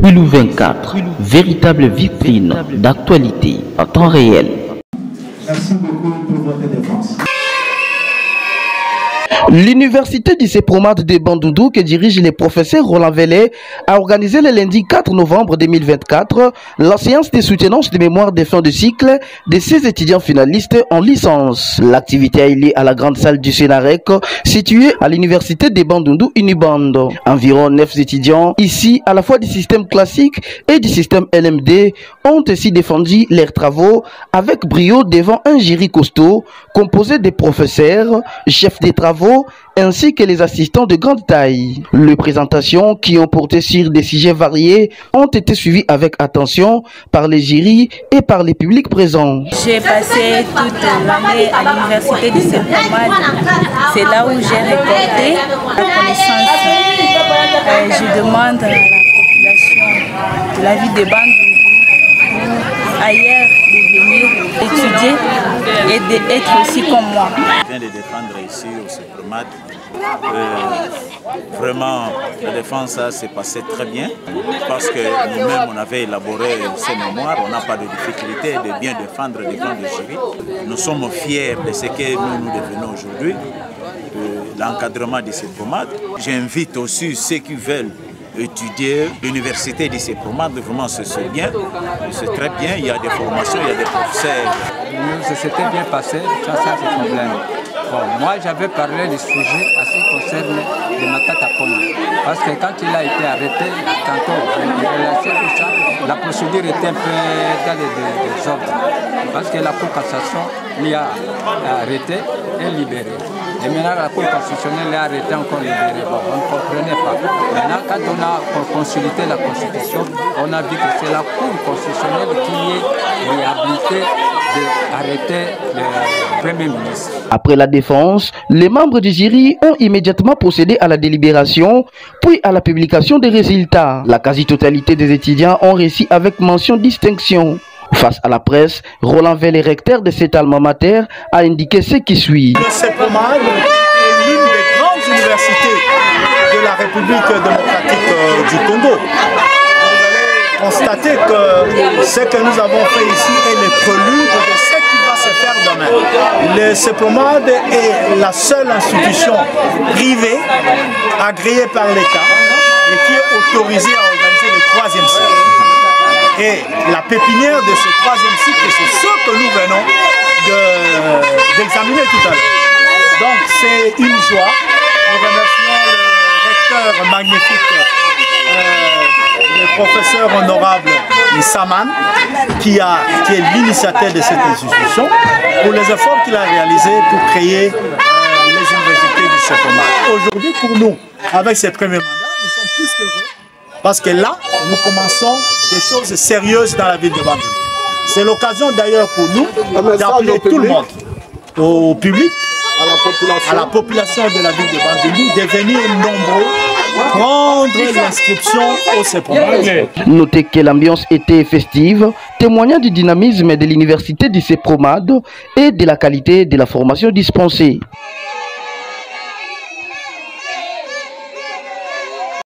Pilou 24, véritable vitrine d'actualité en temps réel. Merci beaucoup pour votre défense. L'université d'Issé-Promade de Bandundu, que dirige le professeur Roland Vellet, a organisé le lundi 4 novembre 2024 la séance de soutenance de mémoire de fin de cycle de 16 étudiants finalistes en licence. L'activité a eu lieu à la grande salle du Sénarec, située à l'université de Bandundu Uniband. Environ 9 étudiants, ici à la fois du système classique et du système LMD, ont ainsi défendu leurs travaux avec brio devant un jury costaud composé de professeurs, chefs des travaux, ainsi que les assistants de grande taille. Les présentations qui ont porté sur des sujets variés ont été suivies avec attention par les jurys et par les publics présents. J'ai passé toute l'année à l'université d'Issé-Promade. C'est là où j'ai récolté la connaissance. Je demande à la population de la ville de Bandundu ou ailleurs de venir étudier et d'être aussi comme moi. Je viens de défendre ici auIssé-Promade. Vraiment, la défense s'est passée très bien parce que nous-mêmes, on avait élaboré ces mémoires. On n'a pas de difficulté de bien défendre devant le jury. Nous sommes fiers de ce que nous devenons aujourd'hui, de l'encadrement d'Issé-Promade. J'invite aussi ceux qui veulent étudier l'université d'Issé-Promade, vraiment c'est bien, c'est très bien, il y a des formations, il y a des professeurs. Ça s'était bien passé, ça c'est le problème. Bon, moi j'avais parlé du sujet à ce qui concerne le Makata Poma, parce que quand il a été arrêté, la procédure était un peu dans les désordres, parce que la Cour cassation l'y a arrêté et libéré. Et maintenant, la Cour constitutionnelle l'a arrêté encore libéré. Bon, on ne comprenait pas. Maintenant, quand on a consulté la Constitution, on a vu que c'est la Cour constitutionnelle qui est habilitée d'arrêter le Premier ministre. Après la défense, les membres du jury ont immédiatement procédé à la délibération, puis à la publication des résultats. La quasi-totalité des étudiants ont réussi avec mention distinction. Face à la presse, Roland Vellet, recteur de cet alma mater, a indiqué ce qui suit. L'Issé-Promade est l'une des grandes universités de la République démocratique du Congo. Vous allez constater que ce que nous avons fait ici est le prélude de ce qui va se faire demain. L'Issé-Promade est la seule institution privée agréée par l'État et qui est autorisée à organiser le 3e cycle. Et la pépinière de ce 3e cycle, c'est ce que nous venons d'examiner tout à l'heure. Donc c'est une joie. Nous remercions le recteur magnifique, le professeur honorable Issaman, qui est l'initiateur de cette institution, pour les efforts qu'il a réalisés pour créer les universités duIssé-Promade. Aujourd'hui, pour nous, avec ce premier mandat, nous sommes plus qu'heureux. Parce que là, nous commençons des choses sérieuses dans la ville de Bandundu. C'est l'occasion d'ailleurs pour nous d'appeler tout le monde, au public, à la population de la ville de Bandundu, de venir nombreux prendre l'inscription auIssé-Promade. Notez que l'ambiance était festive, témoignant du dynamisme de l'université d'Issé-Promade et de la qualité de la formation dispensée.